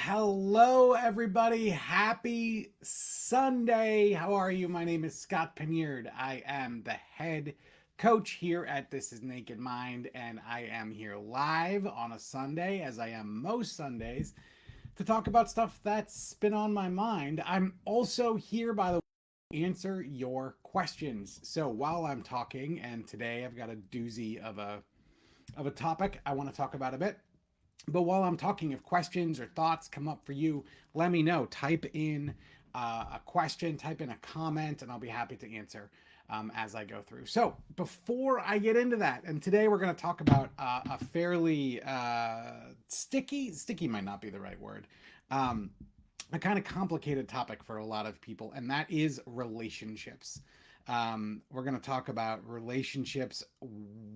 Hello, everybody. Happy Sunday. How are you? My name is Scott Pinyard. I am the head coach here at This is Naked Mind, and I am here live on a Sunday, as I am most Sundays, to talk about stuff that's been on my mind. I'm also here, by the way, to answer your questions. So while I'm talking, and today I've got a doozy of a topic I want to talk about a bit. But while I'm talking, if questions or thoughts come up for you, let me know. Type in a question, type in a comment, and I'll be happy to answer as I go through. So before I get into that, and today we're going to talk about a fairly sticky might not be the right word, um, a kind of complicated topic for a lot of people, and that is relationships. We're going to talk about relationships,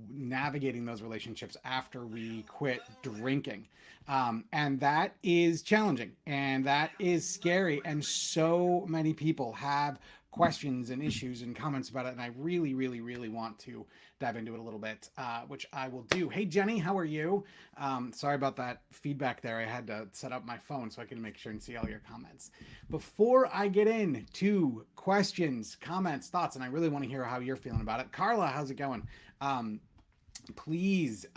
navigating those relationships after we quit drinking. And that is challenging and that is scary. And so many people have questions and issues and comments about it. And I really, really, really want to dive into it a little bit, which I will do. Hey, Jenny, how are you? Sorry about that feedback there. I had to set up my phone so I can make sure and see all your comments. Before I get into questions, comments, thoughts, and I really want to hear how you're feeling about it. Carla, how's it going? Um, please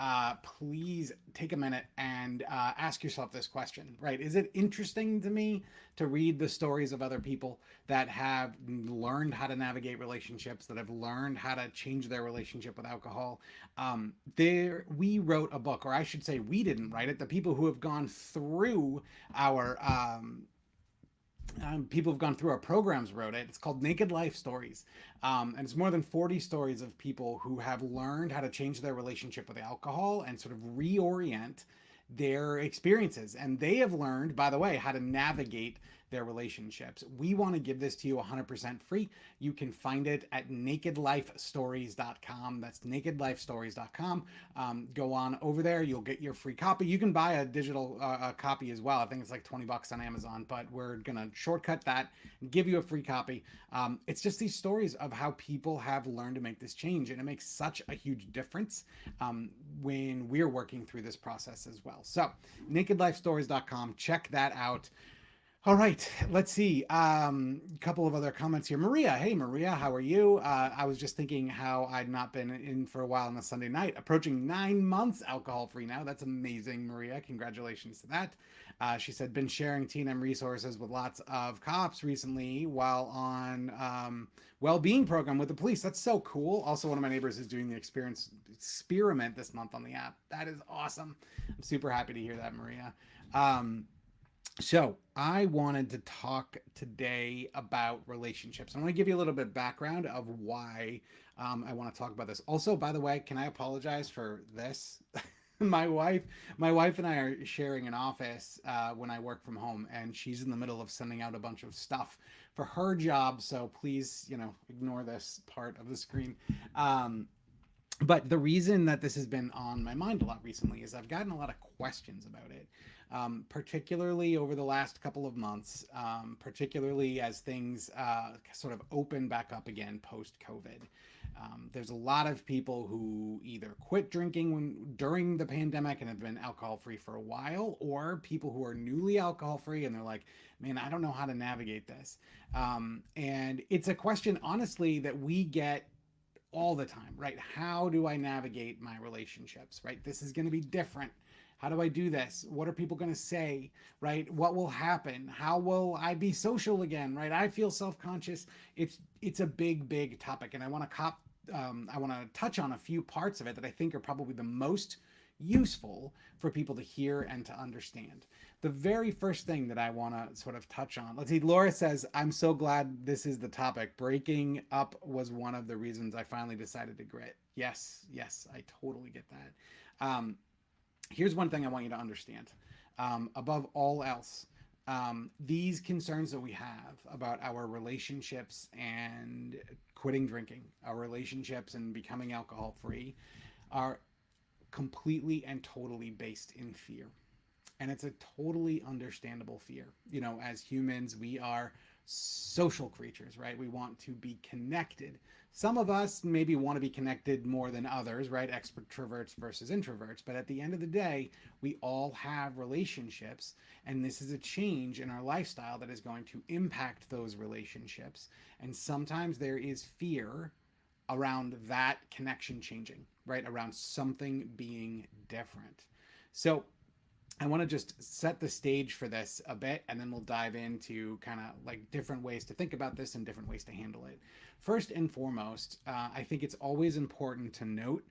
take a minute and ask yourself this question, right? Is it interesting to me to read the stories of other people that have learned how to navigate relationships, that have learned how to change their relationship with alcohol? We wrote a book, or I should say we didn't write it. The people who have gone through our people who've gone through our programs wrote it. It's called Naked Life Stories. And it's more than 40 stories of people who have learned how to change their relationship with alcohol and sort of reorient their experiences. And they have learned, by the way, how to navigate their relationships. We want to give this to you 100% free. You can find it at nakedlifestories.com. That's nakedlifestories.com. Go on over there. You'll get your free copy. You can buy a digital copy as well. I think it's like 20 bucks on Amazon, but we're going to shortcut that and give you a free copy. It's just these stories of how people have learned to make this change. And it makes such a huge difference when we're working through this process as well. So nakedlifestories.com, check that out. All right, let's see. A couple of other comments here. Maria, hey Maria, how are you? I was just thinking how I'd not been in for a while on a Sunday night. Approaching 9 months alcohol free now. That's amazing, Maria. Congratulations to that. She said, been sharing T&M resources with lots of cops recently while on well-being program with the police. That's so cool. Also, one of my neighbors is doing the experiment this month on the app. That is awesome. I'm super happy to hear that, Maria. So I wanted to talk today about relationships. I want to give you a little bit of background of why I want to talk about this. Also, by the way, can I apologize for this? my wife, my wife and I are sharing an office when I work from home, and she's in the middle of sending out a bunch of stuff for her job. So please, ignore this part of the screen. But the reason that this has been on my mind a lot recently is I've gotten a lot of questions about it, particularly over the last couple of months, particularly as things sort of open back up again post-COVID. There's a lot of people who either quit drinking during the pandemic and have been alcohol-free for a while, or people who are newly alcohol-free and they're like, man, I don't know how to navigate this. And it's a question, honestly, that we get all the time, right? How do I navigate my relationships, right? This is going to be different. How do I do this? What are people going to say, right? What will happen? How will I be social again, right? I feel self-conscious. It's a big topic, and I want to touch on a few parts of it that I think are probably the most useful for people to hear and to understand. The very first thing that I want to sort of touch on, let's see, Laura says, I'm so glad this is the topic. Breaking up was one of the reasons I finally decided to grit. Yes, I totally get that. Here's one thing I want you to understand. Above all else, these concerns that we have about our relationships and quitting drinking, our relationships and becoming alcohol free, are completely and totally based in fear. And it's a totally understandable fear. As humans, we are social creatures, right? We want to be connected. Some of us maybe want to be connected more than others, right? Extroverts versus introverts. But at the end of the day, we all have relationships, and this is a change in our lifestyle that is going to impact those relationships. And sometimes there is fear around that connection changing, right? Around something being different. So I want to just set the stage for this a bit, and then we'll dive into kind of like different ways to think about this and different ways to handle it. First and foremost, I think it's always important to note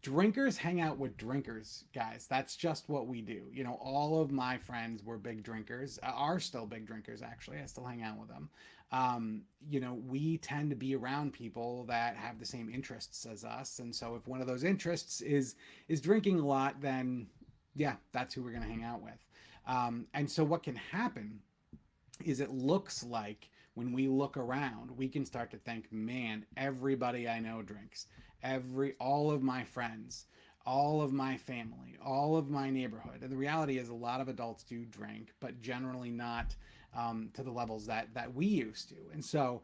drinkers hang out with drinkers, guys. That's just what we do. You know, all of my friends were big drinkers, are still big drinkers, actually. I still hang out with them. You know, we tend to be around people that have the same interests as us. And so if one of those interests is drinking a lot, then yeah, that's who we're going to hang out with. And so what can happen is it looks like when we look around, we can start to think, man, everybody I know drinks. All of my friends, all of my family, all of my neighborhood. And the reality is a lot of adults do drink, but generally not to the levels that we used to. And so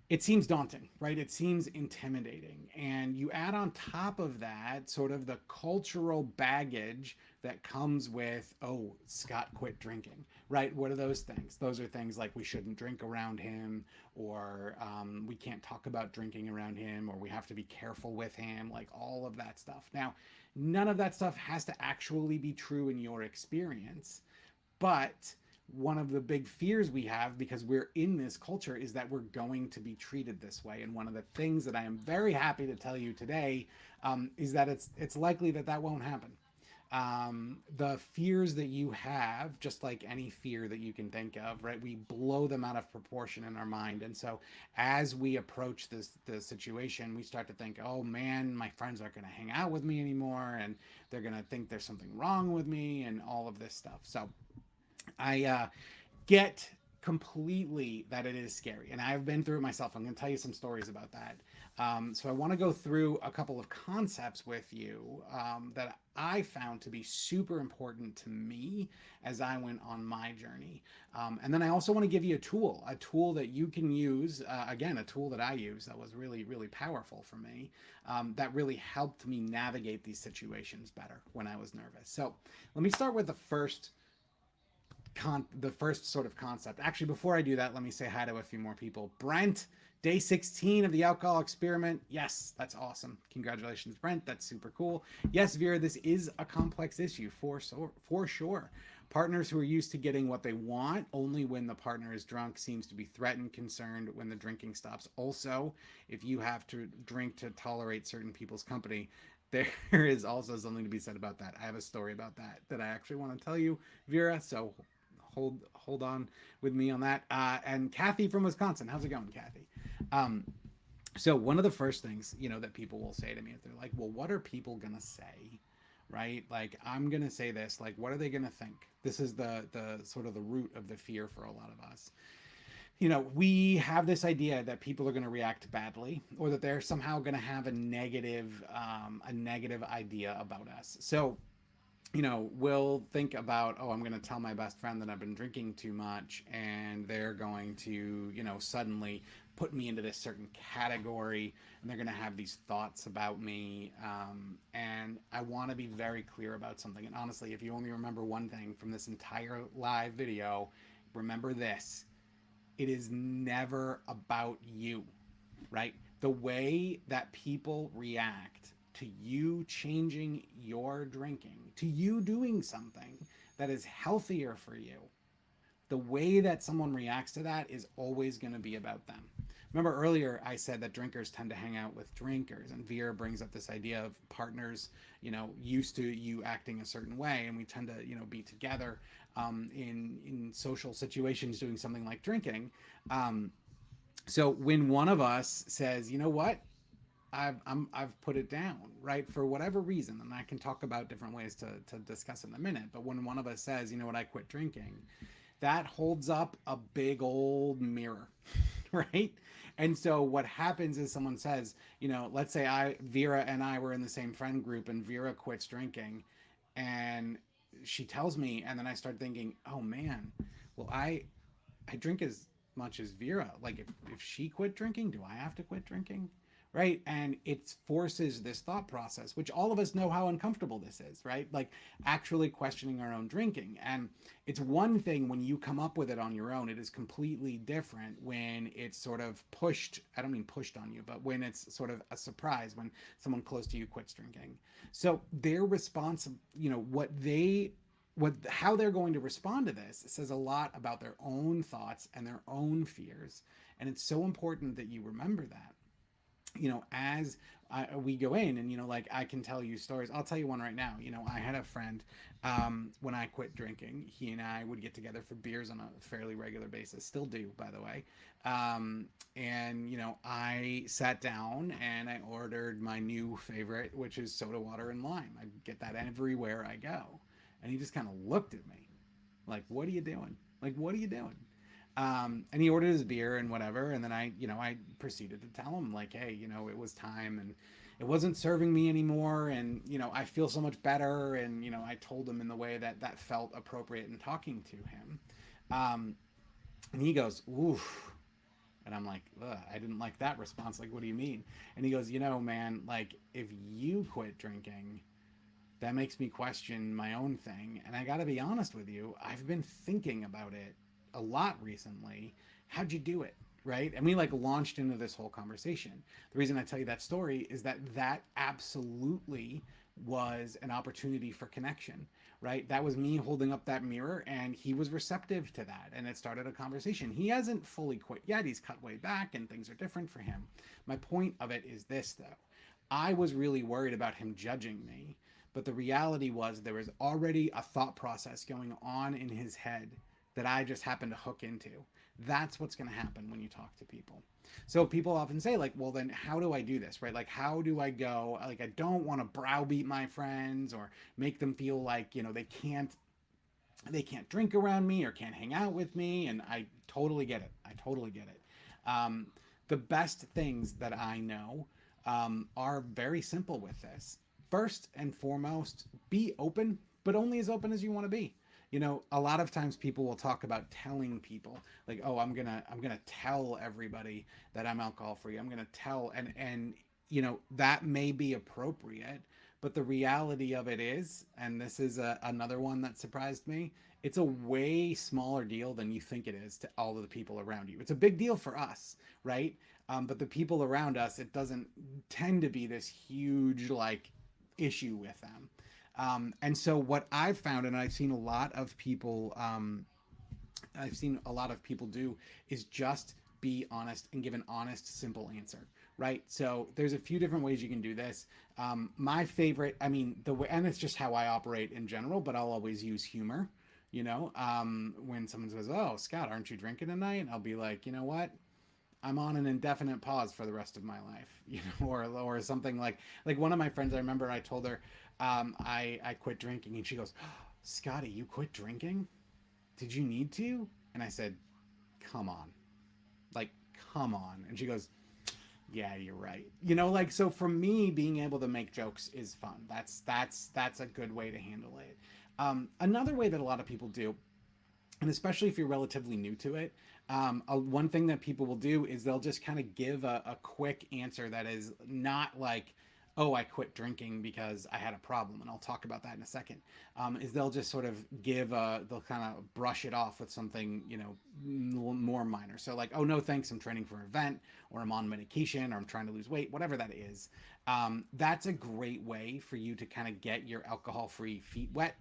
it seems daunting, right? It seems intimidating. And you add on top of that sort of the cultural baggage that comes with, oh, Scott quit drinking, right? What are those things? Those are things like we shouldn't drink around him, or we can't talk about drinking around him, or we have to be careful with him, like all of that stuff. Now, none of that stuff has to actually be true in your experience, but one of the big fears we have because we're in this culture is that we're going to be treated this way. And one of the things that I am very happy to tell you today is that it's likely that that won't happen. The fears that you have, just like any fear that you can think of, right? We blow them out of proportion in our mind. And so as we approach the situation, we start to think, oh man, my friends aren't going to hang out with me anymore. And they're going to think there's something wrong with me and all of this stuff. So I get completely that it is scary, and I've been through it myself. I'm going to tell you some stories about that. So I want to go through a couple of concepts with you that I found to be super important to me as I went on my journey. And then I also want to give you a tool that you can use. Again, a tool that I use that was really, really powerful for me, that really helped me navigate these situations better when I was nervous. So let me start with the first sort of concept. Actually, before I do that, let me say hi to a few more people. Brent, day 16 of the alcohol experiment. Yes, that's awesome. Congratulations, Brent. That's super cool. Yes, Vera, this is a complex issue for sure. Partners who are used to getting what they want only when the partner is drunk seems to be threatened, concerned when the drinking stops. Also, if you have to drink to tolerate certain people's company, there is also something to be said about that. I have a story about that I actually want to tell you, Vera. So hold on with me on that. And Kathy from Wisconsin, how's it going, Kathy? Um, so one of the first things that people will say to me is they're like, "Well, what are people gonna say?" Right? Like I'm gonna say this. Like, what are they gonna think? This is the sort of the root of the fear for a lot of us. We have this idea that people are going to react badly, or that they're somehow going to have a negative idea about us. So we'll think about, oh, I'm going to tell my best friend that I've been drinking too much, and they're going to, suddenly put me into this certain category, and they're going to have these thoughts about me. And I want to be very clear about something. And honestly, if you only remember one thing from this entire live video, remember this: it is never about you, right? The way that people react to you changing your drinking, to you doing something that is healthier for you, the way that someone reacts to that is always going to be about them. Remember earlier I said that drinkers tend to hang out with drinkers, and Vera brings up this idea of partners, used to you acting a certain way, and we tend to, be together in social situations doing something like drinking. So when one of us says, you know what, I've put it down, right, for whatever reason, and I can talk about different ways to discuss in a minute. But when one of us says, you know what, I quit drinking, that holds up a big old mirror, right? And so what happens is someone says, let's say Vera and I were in the same friend group, and Vera quits drinking, and she tells me, and then I start thinking, oh man, well I drink as much as Vera. Like, if she quit drinking, do I have to quit drinking? Right. And it forces this thought process, which all of us know how uncomfortable this is, right? Like, actually questioning our own drinking. And it's one thing when you come up with it on your own, it is completely different when it's sort of pushed. I don't mean pushed on you, but when it's sort of a surprise when someone close to you quits drinking. So their response, what how they're going to respond to this says a lot about their own thoughts and their own fears. And it's so important that you remember that, as we go in, and like, I can tell you stories. I'll tell you one right now. I had a friend, when I quit drinking, he and I would get together for beers on a fairly regular basis, still do, by the way. And I sat down and I ordered my new favorite, which is soda water and lime. I get that everywhere I go. And he just kind of looked at me like, what are you doing? Like, what are you doing? And he ordered his beer and whatever. And then I proceeded to tell him, like, hey, it was time, and it wasn't serving me anymore. And, I feel so much better. And, I told him in the way that felt appropriate in talking to him. Um, and he goes, oof. And I'm like, ugh, I didn't like that response. Like, what do you mean? And he goes, man, like, if you quit drinking, that makes me question my own thing. And I got to be honest with you, I've been thinking about it a lot recently. How'd you do it? Right. And we like launched into this whole conversation. The reason I tell you that story is that absolutely was an opportunity for connection. Right. That was me holding up that mirror, and he was receptive to that. And it started a conversation. He hasn't fully quit yet. He's cut way back and things are different for him. My point of it is this, though. I was really worried about him judging me. But the reality was there was already a thought process going on in his head that I just happened to hook into. That's what's going to happen when you talk to people. So people often say, like, well, then how do I do this, right? Like, how do I go? Like, I don't want to browbeat my friends or make them feel like, they can't drink around me or can't hang out with me. And I totally get it. I totally get it. The best things that I know, are very simple with this. First and foremost, be open, but only as open as you want to be. A lot of times people will talk about telling people, like, oh, I'm gonna tell everybody that I'm alcohol free. I'm gonna tell, and that may be appropriate, but the reality of it is, and this is another one that surprised me, it's a way smaller deal than you think it is to all of the people around you. It's a big deal for us, right? But the people around us, it doesn't tend to be this huge, like, issue with them. And so what I've found, and I've seen a lot of people do, is just be honest and give an honest, simple answer. Right. So there's a few different ways you can do this. My favorite, I mean, the way, and it's just how I operate in general, but I'll always use humor. When someone says, "Oh, Scott, aren't you drinking tonight?" I'll be like, you know what? I'm on an indefinite pause for the rest of my life, or something like one of my friends. I remember I told her, I quit drinking, and she goes, oh, "Scotty, you quit drinking? Did you need to?" And I said, "Come on, like, come on." And she goes, "Yeah, you're right." Like, so for me, being able to make jokes is fun. That's a good way to handle it. Another way that a lot of people do, and especially if you're relatively new to it, one thing that people will do is they'll just kind of give a quick answer that is not like, oh, I quit drinking because I had a problem, and I'll talk about that in a second. Is they'll just sort of they'll kind of brush it off with something, more minor. So like, oh, no, thanks, I'm training for an event, or I'm on medication, or I'm trying to lose weight, whatever that is. That's a great way for you to kind of get your alcohol-free feet wet,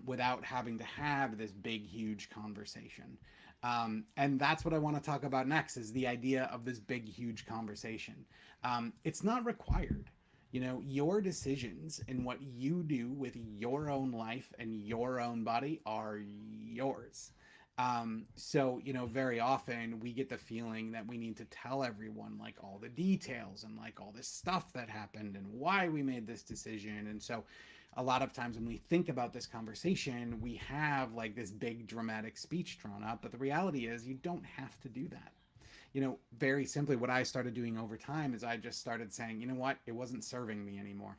without having to have this big, huge conversation. And that's what I want to talk about next, is the idea of this big, huge conversation. It's not required. Your decisions and what you do with your own life and your own body are yours. So, very often we get the feeling that we need to tell everyone, like, all the details and like all this stuff that happened and why we made this decision. And so a lot of times when we think about this conversation, we have like this big dramatic speech drawn up. But the reality is, you don't have to do that. Very simply, what I started doing over time is I just started saying, you know what, it wasn't serving me anymore.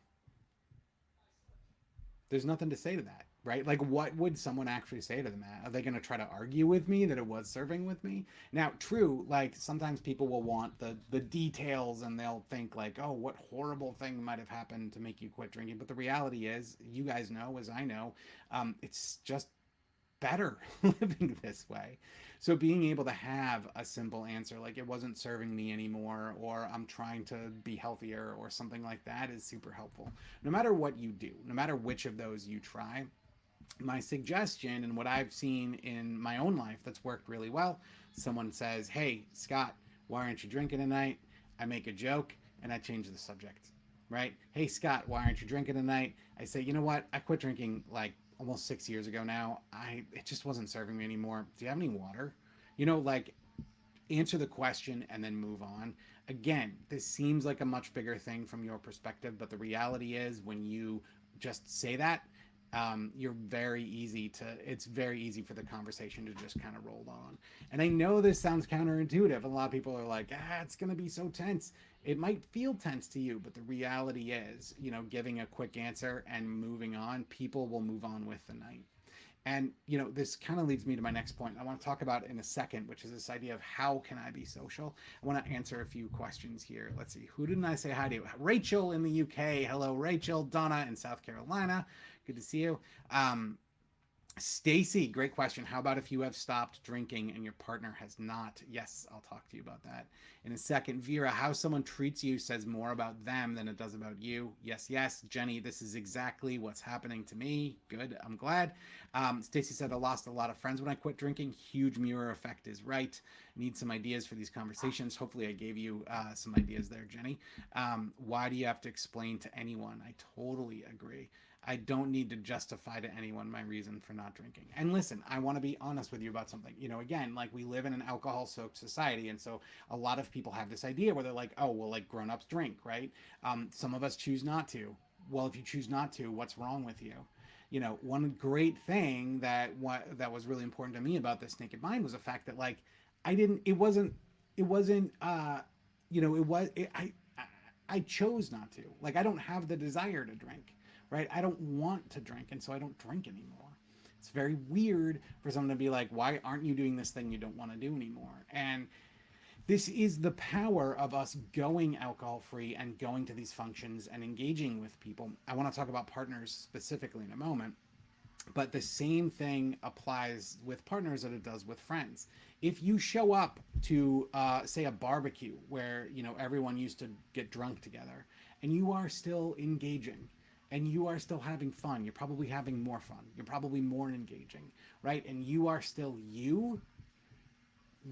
There's nothing to say to that, right? Like, what would someone actually say to them? Are they going to try to argue with me that it was serving with me? Now, true, like sometimes people will want the details, and they'll think like, oh, what horrible thing might have happened to make you quit drinking. But the reality is, you guys know, as I know, it's just better living this way. So being able to have a simple answer like it wasn't serving me anymore, or I'm trying to be healthier, or something like that is super helpful. No matter what you do, no matter which of those you try, my suggestion and what I've seen in my own life that's worked really well, someone says, "Hey, Scott, why aren't you drinking tonight?" I make a joke and I change the subject, right? "Hey, Scott, why aren't you drinking tonight?" I say, "You know what? I quit drinking like almost 6 years ago now. It just wasn't serving me anymore. Do you have any water?" Like, answer the question and then move on. Again, this seems like a much bigger thing from your perspective, but the reality is when you just say that, it's very easy for the conversation to just kind of roll on. And I know this sounds counterintuitive. A lot of people are like, it's going to be so tense. It might feel tense to you, but the reality is, giving a quick answer and moving on, people will move on with the night. And, this kind of leads me to my next point I want to talk about in a second, which is this idea of how can I be social? I want to answer a few questions here. Let's see. Who didn't I say hi to? Rachel in the UK. Hello, Rachel. Donna in South Carolina. Good to see you. Stacy, great question. How about if you have stopped drinking and your partner has not? Yes, I'll talk to you about that in a second. Vera, how someone treats you says more about them than it does about you. Yes, yes. Jenny, this is exactly what's happening to me. Good, I'm glad. Stacy said, I lost a lot of friends when I quit drinking. Huge mirror effect is right. Need some ideas for these conversations. Hopefully I gave you some ideas there, Jenny. Why do you have to explain to anyone? I totally agree. I don't need to justify to anyone my reason for not drinking. And listen, I want to be honest with you about something. Again, like we live in an alcohol soaked society. And so a lot of people have this idea where they're like, oh, well, like grown ups drink, right? Some of us choose not to. Well, if you choose not to, what's wrong with you? One great thing that was really important to me about this Naked Mind was the fact that like it wasn't, it was, it, I chose not to. Like, I don't have the desire to drink, right? I don't want to drink, and so I don't drink anymore. It's very weird for someone to be like, why aren't you doing this thing you don't want to do anymore? And this is the power of us going alcohol free and going to these functions and engaging with people. I want to talk about partners specifically in a moment, but the same thing applies with partners that it does with friends. If you show up to, say, a barbecue where everyone used to get drunk together, and you are still engaging, and you are still having fun, you're probably having more fun, you're probably more engaging, right? And you are still you,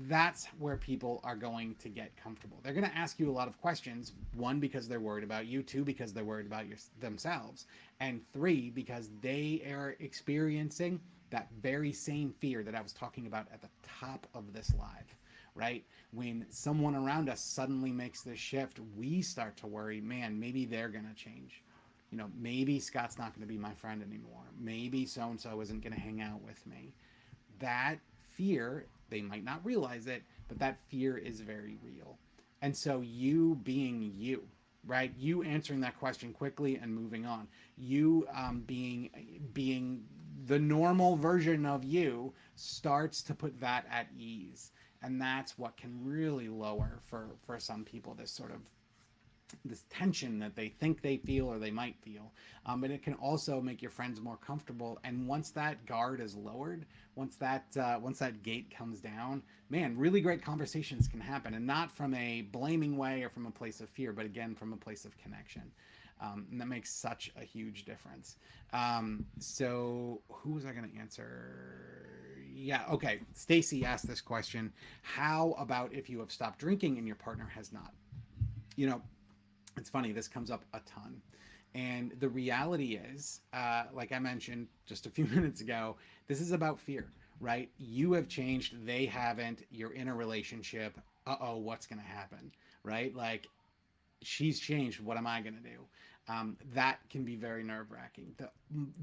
that's where people are going to get comfortable. They're going to ask you a lot of questions. One, because they're worried about you. Two, because they're worried about themselves. And three, because they are experiencing that very same fear that I was talking about at the top of this live, right? When someone around us suddenly makes this shift, we start to worry, man, maybe they're going to change. Maybe Scott's not going to be my friend anymore. Maybe so-and-so isn't going to hang out with me. That fear, they might not realize it, but that fear is very real. And so you being you, right? You answering that question quickly and moving on. You being the normal version of you starts to put that at ease. And that's what can really lower for some people this tension that they think they feel or they might feel. But it can also make your friends more comfortable. And once that guard is lowered, once that gate comes down, man, really great conversations can happen, and not from a blaming way or from a place of fear, but again from a place of connection. And that makes such a huge difference. So who was I going to answer? Yeah, okay. Stacy asked this question: how about if you have stopped drinking and your partner has not? You know, it's funny, this comes up a ton. And the reality is, like I mentioned just a few minutes ago, this is about fear, right? You have changed, they haven't, you're in a relationship. Uh-oh, what's going to happen, right? Like, she's changed, what am I going to do? That can be very nerve-wracking.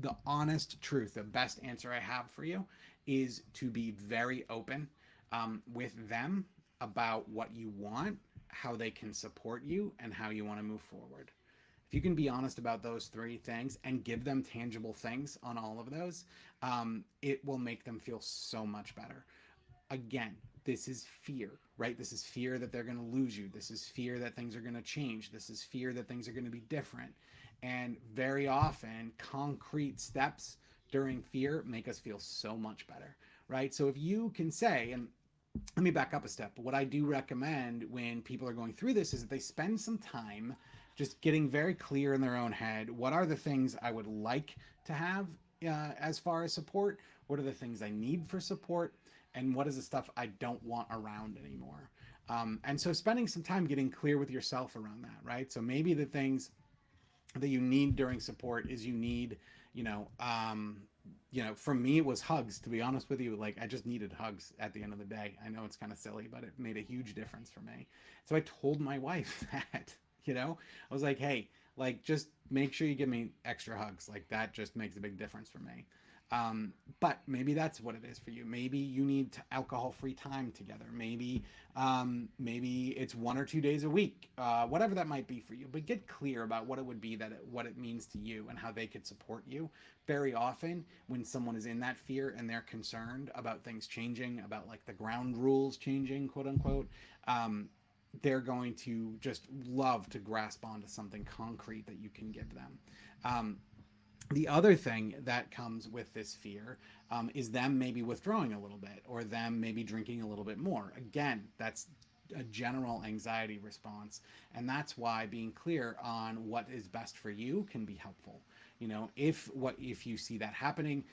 The honest truth, the best answer I have for you is to be very open with them about what you want, how they can support you, and how you want to move forward. if you can be honest about those three things and give them tangible things on all of those, it will make them feel so much better. Again, this is fear, right? This is fear that they're going to lose you. This is fear that things are going to change. This is fear that things are going to be different. And very often, concrete steps during fear make us feel so much better, right? So if you can say, and let me back up a step. What I do recommend when people are going through this is that they spend some time just getting very clear in their own head. What are the things I would like to have as far as support? What are the things I need for support? And what is the stuff I don't want around anymore? And so spending some time getting clear with yourself around that, right? So maybe the things that you need during support is you need, you know, for me it was hugs. To be honest with you, like I just needed hugs at the end of the day. I know it's kind of silly, but it made a huge difference for me. So I told my wife that, I was like, hey, like just make sure you give me extra hugs. Like that just makes a big difference for me. But maybe that's what it is for you. Maybe you need alcohol-free time together. Maybe it's 1 or 2 days a week, whatever that might be for you. But get clear about what it would be what it means to you and how they could support you. Very often, when someone is in that fear and they're concerned about things changing, about like the ground rules changing, quote unquote, they're going to just love to grasp onto something concrete that you can give them. The other thing that comes with this fear is them maybe withdrawing a little bit or them maybe drinking a little bit more. Again, that's a general anxiety response. And that's why being clear on what is best for you can be helpful. If you see that happening,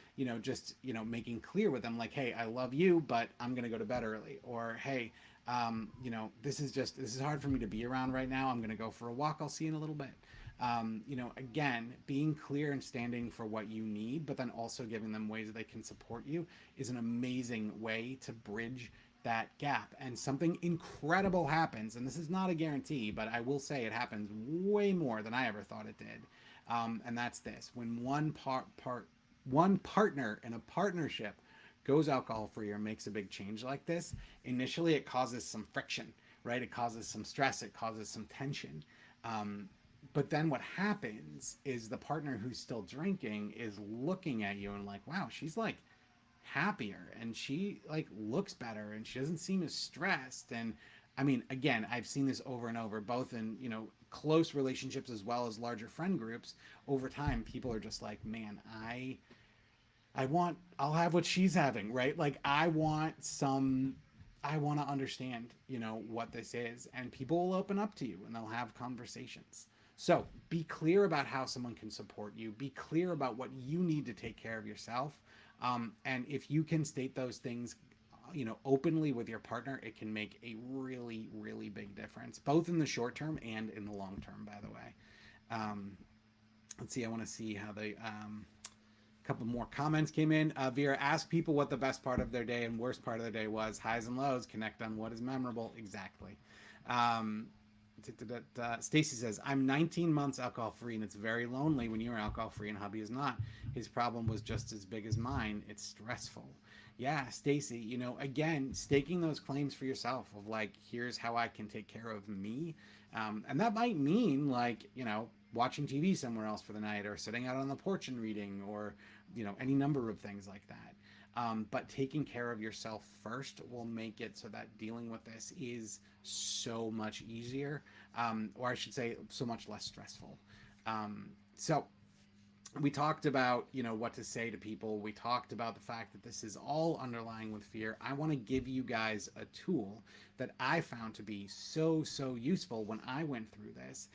just, making clear with them like, hey, I love you, but I'm going to go to bed early. Or, hey, this is hard for me to be around right now. I'm going to go for a walk. I'll see you in a little bit. Again, being clear and standing for what you need, but then also giving them ways that they can support you is an amazing way to bridge that gap. And something incredible happens, and this is not a guarantee, but I will say it happens way more than I ever thought it did. And that's this: when one partner in a partnership goes alcohol free or makes a big change like this, initially it causes some friction, right? It causes some stress, it causes some tension. But then what happens is the partner who's still drinking is looking at you and like, wow, she's like happier and she like looks better and she doesn't seem as stressed. And I mean, again, I've seen this over and over, both in, close relationships as well as larger friend groups. Over time, people are just like, man, I'll have what she's having, right? Like I want to understand, what this is, and people will open up to you and they'll have conversations. So be clear about how someone can support you. Be clear about what you need to take care of yourself. And if you can state those things, openly with your partner, it can make a really, really big difference, both in the short term and in the long term, by the way. Let's see. I want to see how they, couple more comments came in. Vera asked people what the best part of their day and worst part of their day was. Highs and lows. Connect on what is memorable. Exactly. Stacy says, I'm 19 months alcohol free and it's very lonely when you're alcohol free and hubby is not. His problem was just as big as mine. It's stressful. Yeah, Stacy, again, staking those claims for yourself of like, here's how I can take care of me. And that might mean like, watching TV somewhere else for the night or sitting out on the porch and reading or, any number of things like that. But taking care of yourself first will make it so that dealing with this is so much easier, or I should say so much less stressful. So we talked about, what to say to people. We talked about the fact that this is all underlying with fear. I want to give you guys a tool that I found to be so, so useful when I went through this.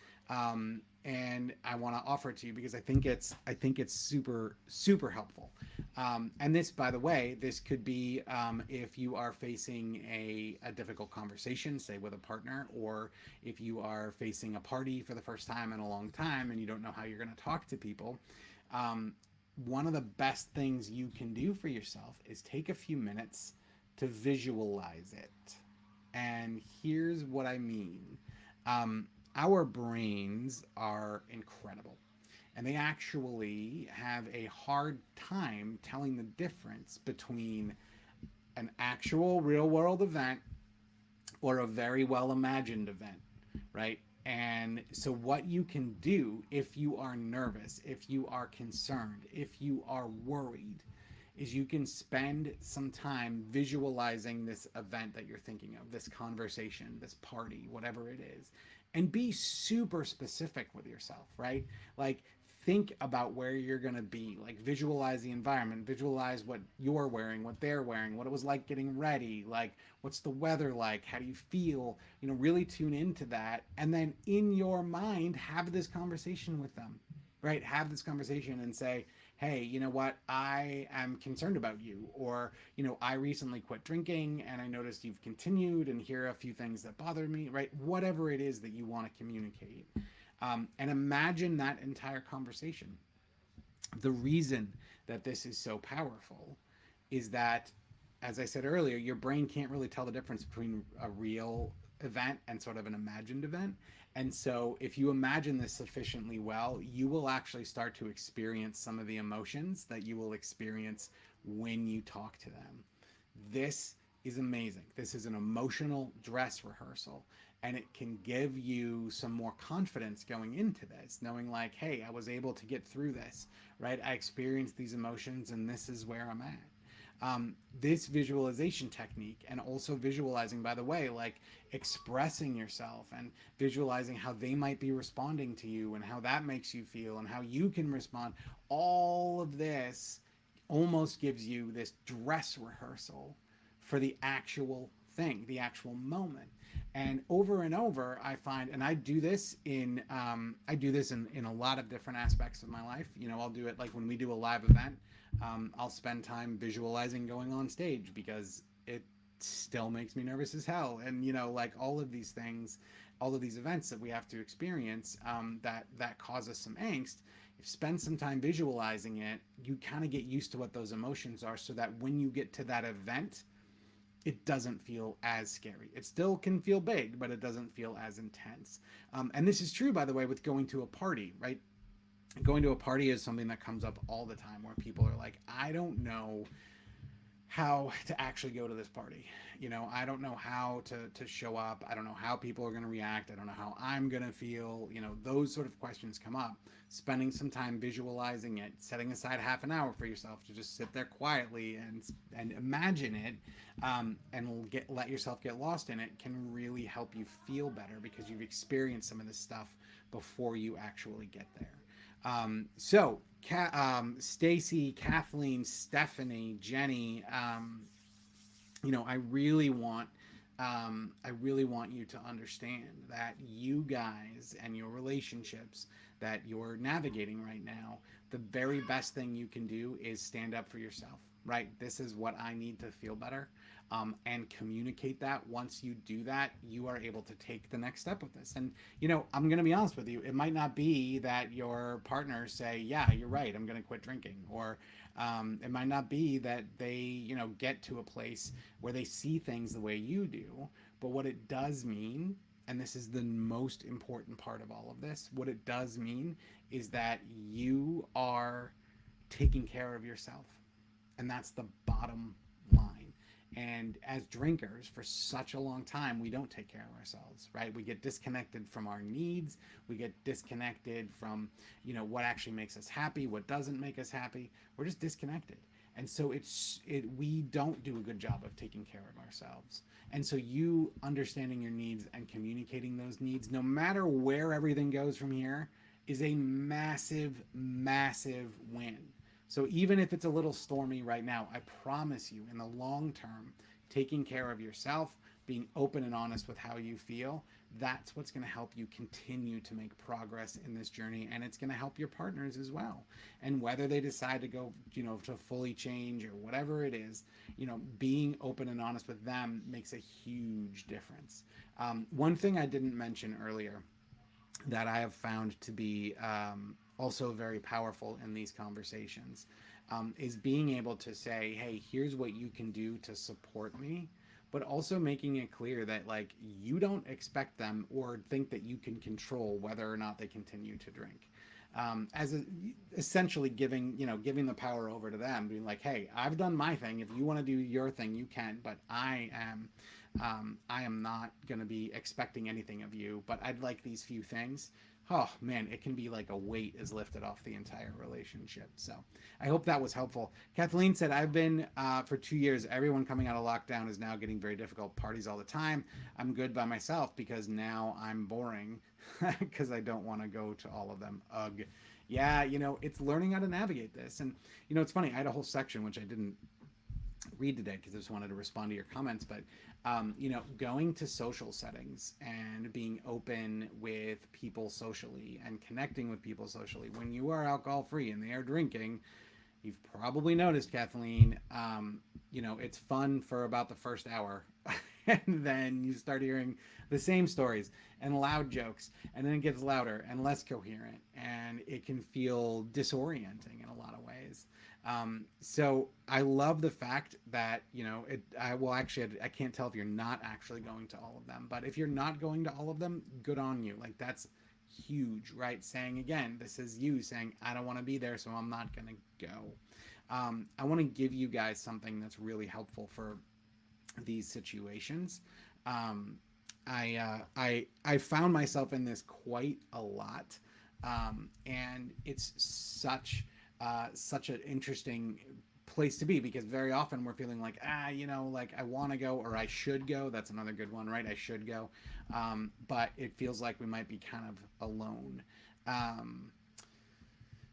And I want to offer it to you because I think it's super, super helpful. And this, by the way, this could be if you are facing a difficult conversation, say with a partner, or if you are facing a party for the first time in a long time and you don't know how you're going to talk to people. One of the best things you can do for yourself is take a few minutes to visualize it. And here's what I mean. Our brains are incredible, and they actually have a hard time telling the difference between an actual real world event or a very well imagined event, right? And so, what you can do if you are nervous, if you are concerned, if you are worried, is you can spend some time visualizing this event that you're thinking of, this conversation, this party, whatever it is, and be super specific with yourself, right? Like, think about where you're going to be, like visualize the environment, visualize what you're wearing, what they're wearing, what it was like getting ready, like what's the weather like, how do you feel, really tune into that, and then in your mind have this conversation with them, right? Have this conversation and say, hey, you know what, I am concerned about you, or I recently quit drinking and I noticed you've continued, and here are a few things that bothered me, right? Whatever it is that you want to communicate, and imagine that entire conversation. The reason that this is so powerful is that, as I said earlier, your brain can't really tell the difference between a real event and sort of an imagined event. And so, if you imagine this sufficiently well, you will actually start to experience some of the emotions that you will experience when you talk to them. This is amazing. This is an emotional dress rehearsal, and it can give you some more confidence going into this, knowing like, hey, I was able to get through this, right? I experienced these emotions, and this is where I'm at. This visualization technique, and also visualizing, by the way, like expressing yourself and visualizing how they might be responding to you and how that makes you feel and how you can respond, all of this almost gives you this dress rehearsal for the actual thing, the actual moment. And over, I find, and I do this in a lot of different aspects of my life. I'll do it like when we do a live event. I'll spend time visualizing going on stage because it still makes me nervous as hell. And like all of these things, all of these events that we have to experience, that cause us some angst. If you spend some time visualizing it, you kind of get used to what those emotions are, so that when you get to that event, it doesn't feel as scary. It still can feel big, but it doesn't feel as intense. And this is true, by the way, with going to a party, right? Going to a party is something that comes up all the time, where people are like, I don't know how to actually go to this party. I don't know how to show up. I don't know how people are going to react. I don't know how I'm going to feel. Those sort of questions come up. Spending some time visualizing it, setting aside half an hour for yourself to just sit there quietly and imagine it, and let yourself get lost in it, can really help you feel better, because you've experienced some of this stuff before you actually get there. Stacy, Kathleen, Stephanie, Jenny, I really want you to understand that you guys and your relationships that you're navigating right now, the very best thing you can do is stand up for yourself, right? This is what I need to feel better. And communicate that. Once you do that, you are able to take the next step with this. And, I'm going to be honest with you. It might not be that your partners say, yeah, you're right, I'm going to quit drinking. Or it might not be that they, get to a place where they see things the way you do. But what it does mean, and this is the most important part of all of this, what it does mean is that you are taking care of yourself. And that's the bottom line. And as drinkers, for such a long time, we don't take care of ourselves, right? We get disconnected from our needs. We get disconnected from, what actually makes us happy, what doesn't make us happy. We're just disconnected. And so we don't do a good job of taking care of ourselves. And so you understanding your needs and communicating those needs, no matter where everything goes from here, is a massive, massive win. So even if it's a little stormy right now, I promise you, in the long term, taking care of yourself, being open and honest with how you feel, that's what's going to help you continue to make progress in this journey. And it's going to help your partners as well. And whether they decide to go, to fully change or whatever it is, being open and honest with them makes a huge difference. One thing I didn't mention earlier that I have found to be also very powerful in these conversations, is being able to say, hey, here's what you can do to support me, but also making it clear that like you don't expect them or think that you can control whether or not they continue to drink. as a, essentially giving, giving the power over to them, being like, hey, I've done my thing. If you want to do your thing, you can, but I am not going to be expecting anything of you, but I'd like these few things. Oh man, it can be like a weight is lifted off the entire relationship. So I hope that was helpful. Kathleen said, I've been for 2 years. Everyone coming out of lockdown is now getting very difficult. Parties all the time. I'm good by myself because now I'm boring because I don't want to go to all of them. Ugh. Yeah, it's learning how to navigate this. And, it's funny. I had a whole section, which I didn't read today because I just wanted to respond to your comments. But going to social settings and being open with people socially and connecting with people socially when you are alcohol free and they are drinking, you've probably noticed, Kathleen, it's fun for about the first hour. And then you start hearing the same stories and loud jokes, and then it gets louder and less coherent, and it can feel disorienting in a lot of ways. So I love the fact that, well, actually, I can't tell if you're not actually going to all of them, but if you're not going to all of them, good on you. Like, that's huge, right? Saying, again, this is you saying, I don't want to be there, so I'm not going to go. I want to give you guys something that's really helpful for these situations. I found myself in this quite a lot, and it's such an interesting place to be, because very often we're feeling like, like I want to go or I should go. That's another good one, right? I should go, but it feels like we might be kind of alone.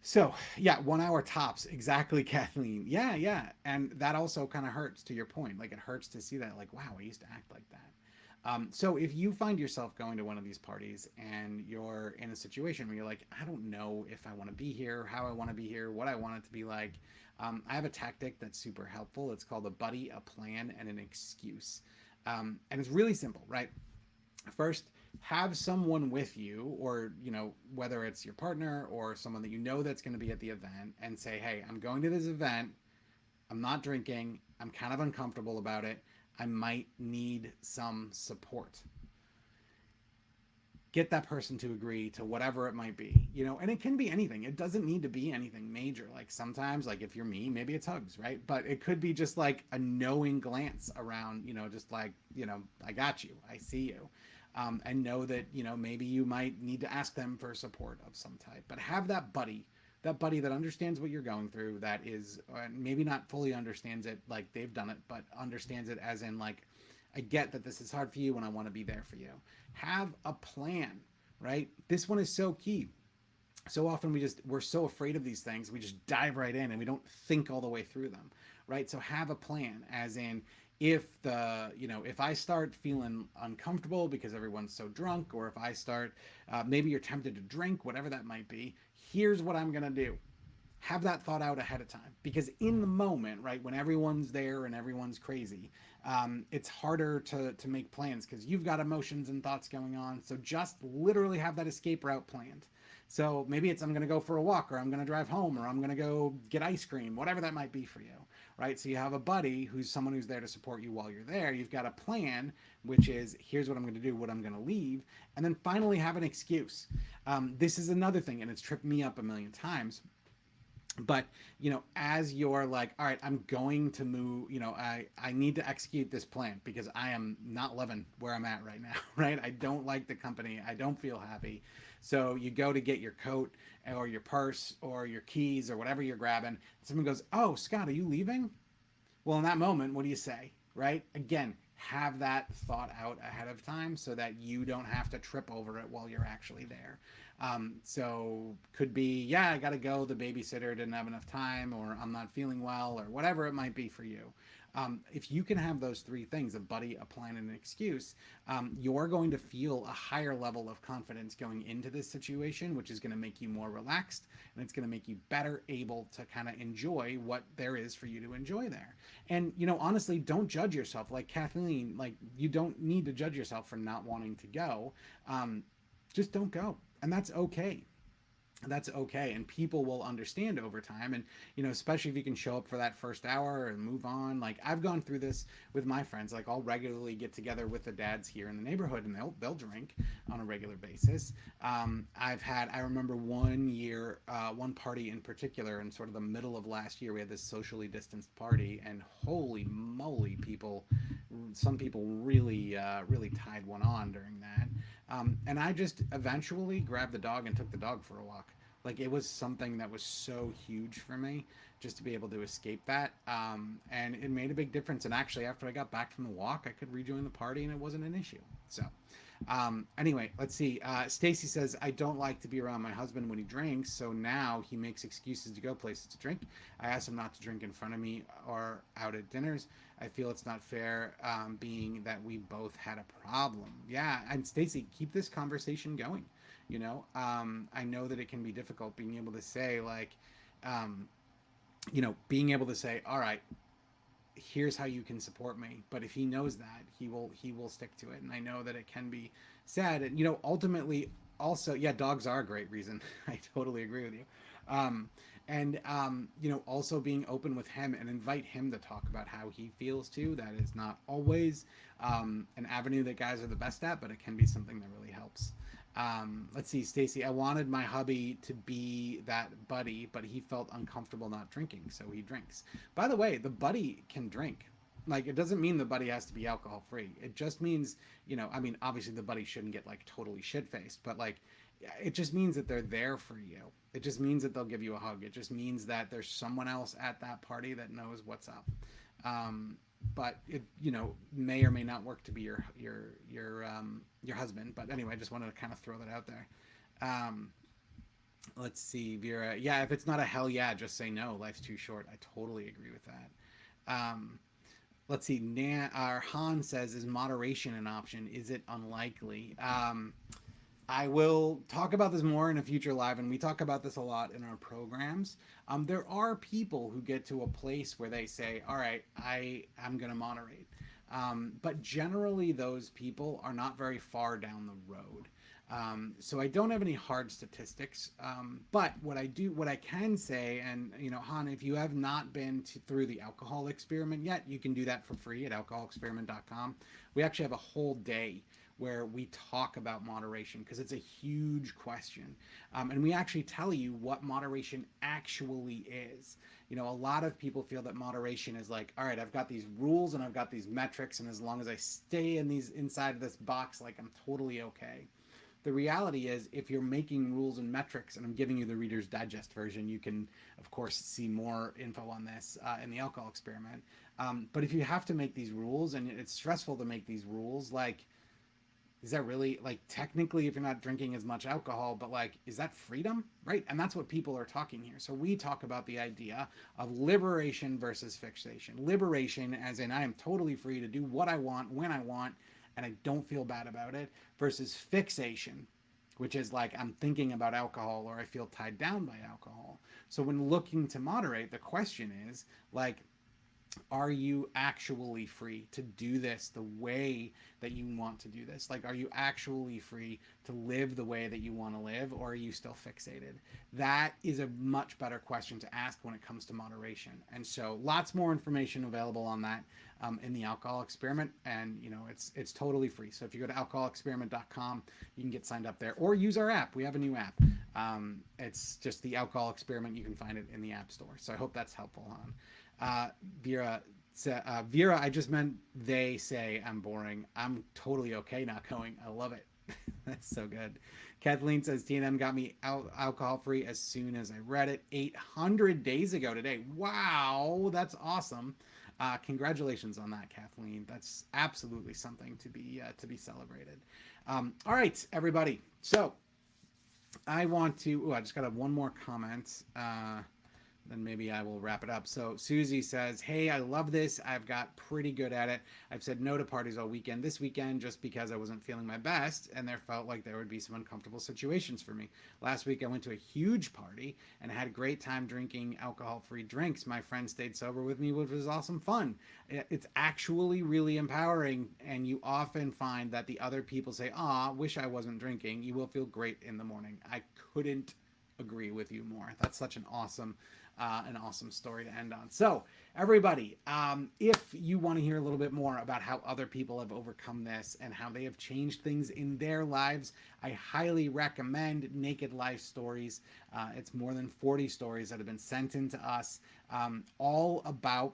So yeah, 1 hour tops, exactly, Kathleen. Yeah, yeah, and that also kind of hurts, to your point. Like, it hurts to see that. Like, wow, I used to act like that. So if you find yourself going to one of these parties and you're in a situation where you're like, I don't know if I want to be here, how I want to be here, what I want it to be like, I have a tactic that's super helpful. It's called a buddy, a plan, and an excuse. And it's really simple, right? First, have someone with you, or whether it's your partner or someone that that's going to be at the event, and say, hey, I'm going to this event, I'm not drinking, I'm kind of uncomfortable about it, I might need some support. Get that person to agree to whatever it might be, and it can be anything. It doesn't need to be anything major. Like, sometimes, like, if you're me, maybe it's hugs, right? But it could be just like a knowing glance around, just like, I got you, I see you. And know that, maybe you might need to ask them for support of some type, but have that buddy that understands what you're going through, that is, maybe not fully understands it like they've done it, but understands it as in, like, I get that this is hard for you and I want to be there for you. Have a plan, right? This one is so key. So often we're so afraid of these things, we just dive right in and we don't think all the way through them, right? So have a plan, as in, if I start feeling uncomfortable because everyone's so drunk, or if I start, maybe you're tempted to drink, whatever that might be, here's what I'm going to do. Have that thought out ahead of time, because in the moment, right, when everyone's there and everyone's crazy, it's harder to make plans because you've got emotions and thoughts going on. So just literally have that escape route planned. So maybe it's, I'm going to go for a walk, or I'm going to drive home, or I'm going to go get ice cream, whatever that might be for you, right? So you have a buddy who's someone who's there to support you while you're there. You've got a plan, which is, here's what I'm going to do, what I'm going to leave. And then finally have an excuse. This is another thing, and it's tripped me up a million times. But, as you're like, all right, I'm going to move, I need to execute this plan because I am not loving where I'm at right now, right? I don't like the company. I don't feel happy. So you go to get your coat or your purse or your keys or whatever you're grabbing. Someone goes, oh, Scott, are you leaving? Well, in that moment, what do you say, right? Again, have that thought out ahead of time so that you don't have to trip over it while you're actually there. So could be, yeah, I got to go. The babysitter didn't have enough time, or I'm not feeling well, or whatever it might be for you. If you can have those three things, a buddy, a plan, and an excuse, you're going to feel a higher level of confidence going into this situation, which is going to make you more relaxed, and it's going to make you better able to kind of enjoy what there is for you to enjoy there. And, honestly, don't judge yourself. Like Kathleen, like, you don't need to judge yourself for not wanting to go. Just don't go. And that's okay. that's okay, and people will understand over time. And especially if you can show up for that first hour and move on. Like, I've gone through this with my friends. Like, I'll regularly get together with the dads here in the neighborhood, and they'll drink on a regular basis. I remember one year, one party in particular, in sort of the middle of last year, we had this socially distanced party, and holy moly, some people really tied one on during that. And I just eventually grabbed the dog and took the dog for a walk. Like, it was something that was so huge for me, just to be able to escape that. And it made a big difference. And actually, after I got back from the walk, I could rejoin the party and it wasn't an issue. So, anyway, let's see. Stacy says, I don't like to be around my husband when he drinks, so now he makes excuses to go places to drink. I ask him not to drink in front of me or out at dinners. I feel it's not fair, being that we both had a problem. Yeah, and Stacy, keep this conversation going. I know that it can be difficult being able to say, like, um, being able to say, all right, here's how you can support me. But if he knows that, he will stick to it. And I know that it can be sad. And ultimately, also, yeah, dogs are a great reason. I totally agree with you. Um, and also being open with him and invite him to talk about how he feels too. That is not always an avenue that guys are the best at, but it can be something that really helps. Let's see, Stacy. I wanted my hubby to be that buddy, but he felt uncomfortable not drinking, so he drinks. By the way, the buddy can drink. Like, it doesn't mean the buddy has to be alcohol free. It just means, I mean, obviously the buddy shouldn't get like totally shit faced, but like, it just means that they're there for you. It just means that they'll give you a hug. It just means that there's someone else at that party that knows what's up. Um, but it may or may not work to be your husband. But anyway, I just wanted to kind of throw that out there. Um, let's see, Vera. Yeah, if it's not a hell yeah, just say no. Life's too short. I totally agree with that. Let's see. Han says, is moderation an option? Is it unlikely? I will talk about this more in a future live, and we talk about this a lot in our programs. There are people who get to a place where they say, all right, I'm going to moderate. But generally, those people are not very far down the road. So I don't have any hard statistics. But what I can say, and Han, if you have not been through the alcohol experiment yet, you can do that for free at alcoholexperiment.com. We actually have a whole day where we talk about moderation because it's a huge question. And we actually tell you what moderation actually is. A lot of people feel that moderation is like, all right, I've got these rules and I've got these metrics, and as long as I stay inside of this box, like, I'm totally okay. The reality is, if you're making rules and metrics, and I'm giving you the Reader's Digest version, you can, of course, see more info on this in the alcohol experiment. But if you have to make these rules and it's stressful to make these rules, like, is that really, like, technically, if you're not drinking as much alcohol, but like, is that freedom? Right? And that's what people are talking here. So we talk about the idea of liberation versus fixation. Liberation, as in, I am totally free to do what I want when I want, and I don't feel bad about it, versus fixation, which is like, I'm thinking about alcohol or I feel tied down by alcohol. So when looking to moderate, the question is, like, are you actually free to do this the way that you want to do this? Like, are you actually free to live the way that you want to live, or are you still fixated? That is a much better question to ask when it comes to moderation. And so lots more information available on that in the alcohol experiment. And it's totally free. So if you go to alcoholexperiment.com, you can get signed up there, or use our app. We have a new app. It's just the alcohol experiment. You can find it in the app store. So I hope that's helpful, Han. Vera, I just meant they say I'm boring. I'm totally okay not going. I love it. That's so good. Kathleen says TNM got me alcohol free as soon as I read it 800 days ago today. Wow, that's awesome. Congratulations on that, Kathleen. That's absolutely something to be celebrated. All right, everybody. So I want to. I just got one more comment. Then maybe I will wrap it up. So Susie says, hey, I love this. I've got pretty good at it. I've said no to parties all weekend this weekend just because I wasn't feeling my best, and there felt like there would be some uncomfortable situations for me. Last week I went to a huge party and had a great time drinking alcohol-free drinks. My friend stayed sober with me, which was awesome fun. It's actually really empowering, and you often find that the other people say, wish I wasn't drinking. You will feel great in the morning. I couldn't agree with you more. That's such an awesome story to end on. So, everybody, if you want to hear a little bit more about how other people have overcome this and how they have changed things in their lives, I highly recommend Naked Life Stories. It's more than 40 stories that have been sent in to us, all about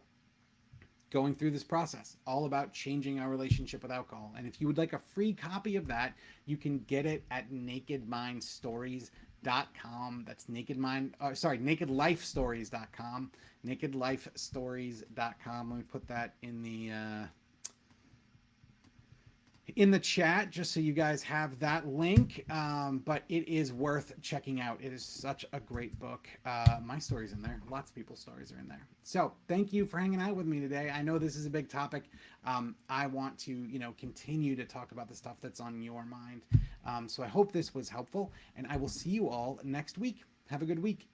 going through this process, all about changing our relationship with alcohol. And if you would like a free copy of that, you can get it at nakedmindstories.com. That's nakedlifestories.com. Nakedlifestories.com. Let me put that in the chat just so you guys have that link. But it is worth checking out. It is such a great book. My story's in there. Lots of people's stories are in there. So thank you for hanging out with me today. I know this is a big topic. I want to, continue to talk about the stuff that's on your mind. So I hope this was helpful, and I will see you all next week. Have a good week.